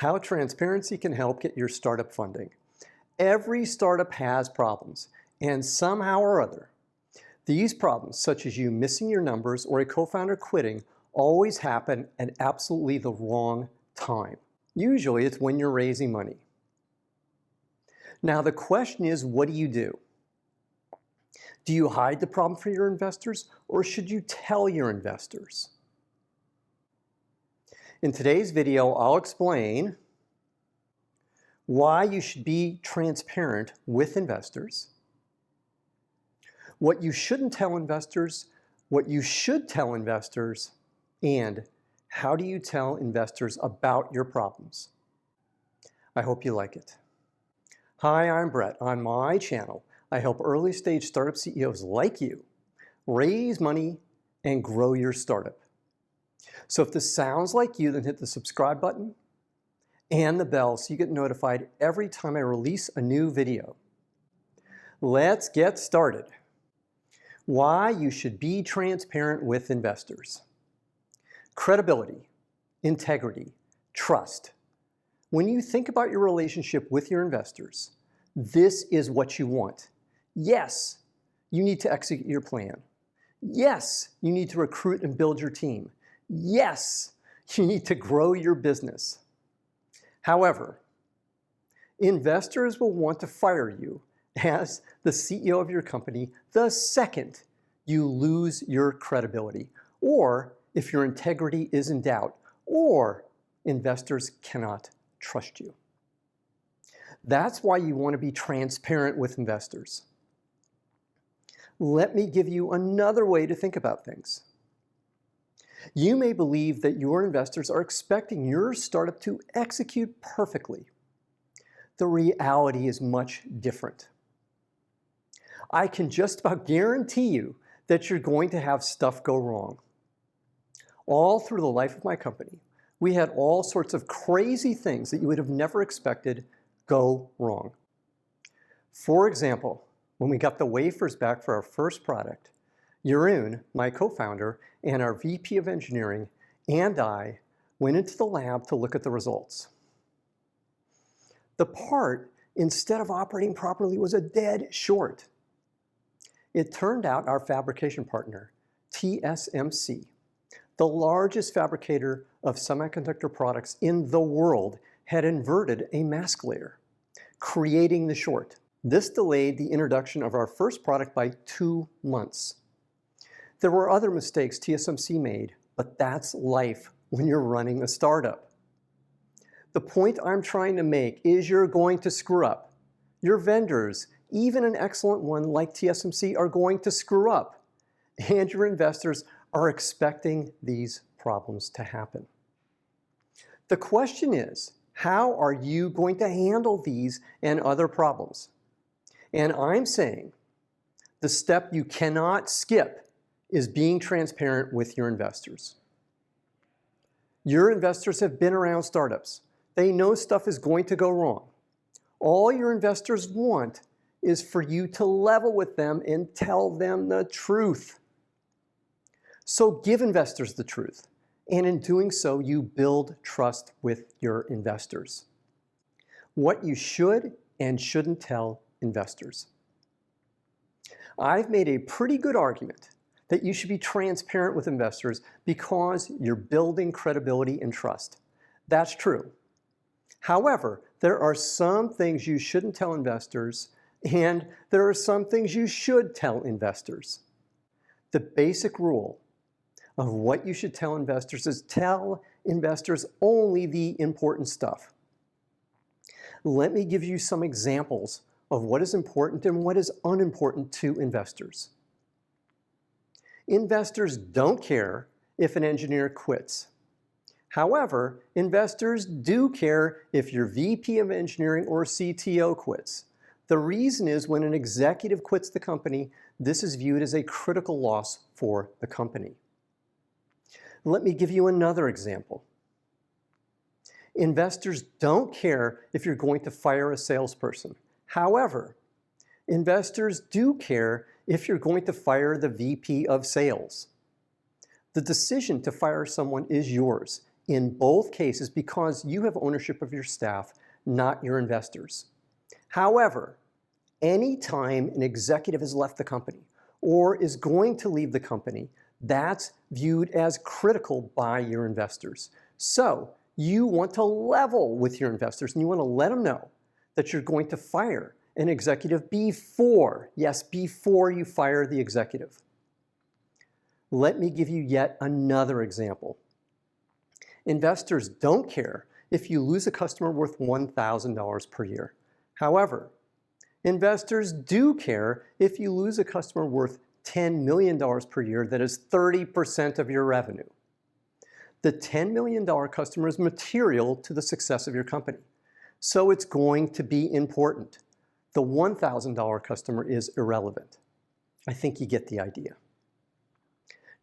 How transparency can help get your startup funding. Every startup has problems, and somehow or other, these problems, such as you missing your numbers or a co-founder quitting, always happen at absolutely the wrong time. Usually it's when you're raising money. Now the question is, what do you do? Do you hide the problem from your investors, or should you tell your investors? In today's video, I'll explain why you should be transparent with investors, what you shouldn't tell investors, what you should tell investors, and how do you tell investors about your problems. I hope you like it. Hi, I'm Brett. On my channel, I help early stage startup CEOs like you raise money and grow your startup. So if this sounds like you, then hit the subscribe button and the bell so you get notified every time I release a new video. Let's get started. Why you should be transparent with investors. Credibility, integrity, trust. When you think about your relationship with your investors, this is what you want. Yes, you need to execute your plan. Yes, you need to recruit and build your team. Yes, you need to grow your business. However, investors will want to fire you as the CEO of your company the second you lose your credibility, or if your integrity is in doubt, or investors cannot trust you. That's why you want to be transparent with investors. Let me give you another way to think about things. You may believe that your investors are expecting your startup to execute perfectly. The reality is much different. I can just about guarantee you that you're going to have stuff go wrong. All through the life of my company, we had all sorts of crazy things that you would have never expected go wrong. For example, when we got the wafers back for our first product, Jeroen, my co-founder, and our VP of engineering, and I went into the lab to look at the results. The part, instead of operating properly, was a dead short. It turned out our fabrication partner, TSMC, the largest fabricator of semiconductor products in the world, had inverted a mask layer, creating the short. This delayed the introduction of our first product by 2 months. There were other mistakes TSMC made, but that's life when you're running a startup. The point I'm trying to make is you're going to screw up. Your vendors, even an excellent one like TSMC, are going to screw up. And your investors are expecting these problems to happen. The question is, how are you going to handle these and other problems? And I'm saying the step you cannot skip is being transparent with your investors. Your investors have been around startups. They know stuff is going to go wrong. All your investors want is for you to level with them and tell them the truth. So give investors the truth. And in doing so, you build trust with your investors. What you should and shouldn't tell investors. I've made a pretty good argument that you should be transparent with investors because you're building credibility and trust. That's true. However, there are some things you shouldn't tell investors, and there are some things you should tell investors. The basic rule of what you should tell investors is tell investors only the important stuff. Let me give you some examples of what is important and what is unimportant to investors. Investors don't care if an engineer quits. However, investors do care if your VP of engineering or CTO quits. The reason is when an executive quits the company, this is viewed as a critical loss for the company. Let me give you another example. Investors don't care if you're going to fire a salesperson. However, investors do care if you're going to fire the VP of sales. The decision to fire someone is yours, in both cases because you have ownership of your staff, not your investors. However, anytime an executive has left the company or is going to leave the company, that's viewed as critical by your investors. So you want to level with your investors and you want to let them know that you're going to fire an executive before you fire the executive. Let me give you yet another example. Investors don't care if you lose a customer worth $1,000 per year. However, investors do care if you lose a customer worth $10 million per year that is 30% of your revenue. The $10 million customer is material to the success of your company, so it's going to be important. The $1,000 customer is irrelevant. I think you get the idea.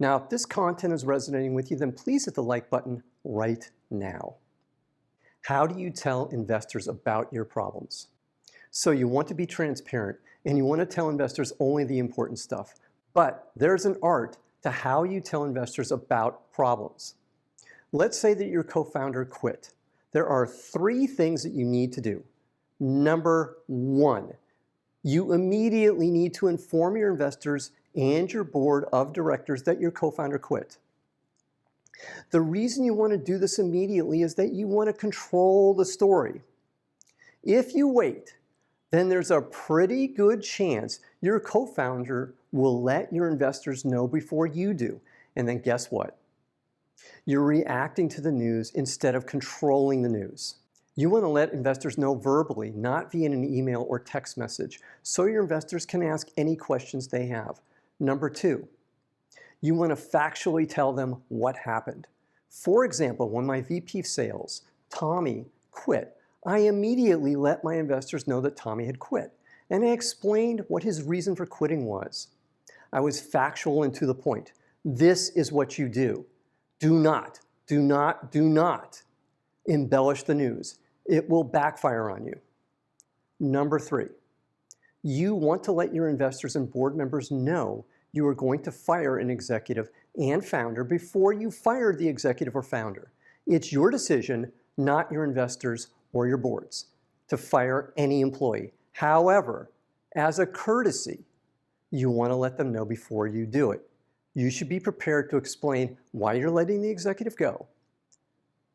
Now, if this content is resonating with you, then please hit the like button right now. How do you tell investors about your problems? So you want to be transparent and you want to tell investors only the important stuff. But there's an art to how you tell investors about problems. Let's say that your co-founder quit. There are 3 things that you need to do. Number 1, you immediately need to inform your investors and your board of directors that your co-founder quit. The reason you want to do this immediately is that you want to control the story. If you wait, then there's a pretty good chance your co-founder will let your investors know before you do. And then guess what? You're reacting to the news instead of controlling the news. You want to let investors know verbally, not via an email or text message, so your investors can ask any questions they have. Number 2, you want to factually tell them what happened. For example, when my VP of sales, Tommy, quit, I immediately let my investors know that Tommy had quit, and I explained what his reason for quitting was. I was factual and to the point. This is what you do. Do not embellish the news. It will backfire on you. Number 3, you want to let your investors and board members know you are going to fire an executive and founder before you fire the executive or founder. It's your decision, not your investors or your boards, to fire any employee. However, as a courtesy, you want to let them know before you do it. You should be prepared to explain why you're letting the executive go.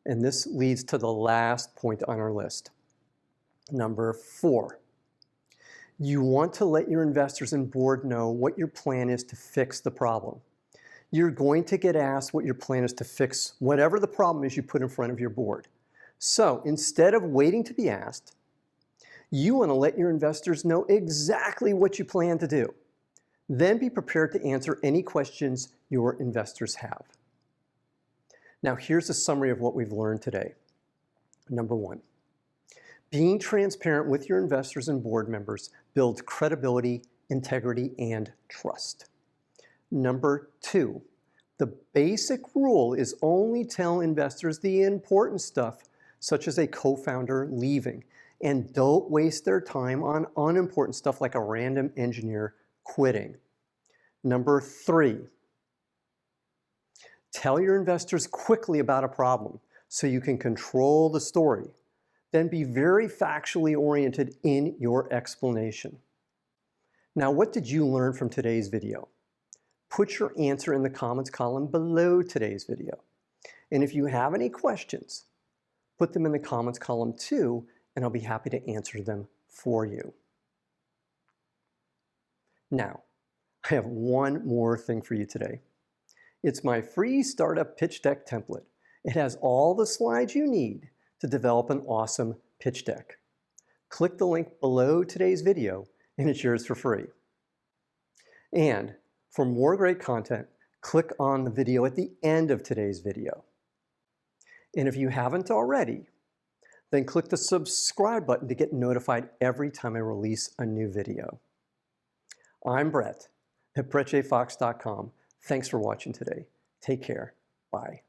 And this leads to the last point on our list. Number 4, you want to let your investors and board know what your plan is to fix the problem. You're going to get asked what your plan is to fix whatever the problem is you put in front of your board. So instead of waiting to be asked, you want to let your investors know exactly what you plan to do. Then be prepared to answer any questions your investors have. Now here's a summary of what we've learned today. Number 1, being transparent with your investors and board members builds credibility, integrity, and trust. Number 2, the basic rule is only tell investors the important stuff, such as a co-founder leaving, and don't waste their time on unimportant stuff like a random engineer quitting. Number 3, tell your investors quickly about a problem so you can control the story. Then be very factually oriented in your explanation. Now, what did you learn from today's video? Put your answer in the comments column below today's video. And if you have any questions, put them in the comments column too, and I'll be happy to answer them for you. Now, I have one more thing for you today. It's my free startup pitch deck template. It has all the slides you need to develop an awesome pitch deck. Click the link below today's video and it's yours for free. And for more great content, click on the video at the end of today's video. And if you haven't already, then click the subscribe button to get notified every time I release a new video. I'm Brett at brettjfox.com. Thanks for watching today. Take care. Bye.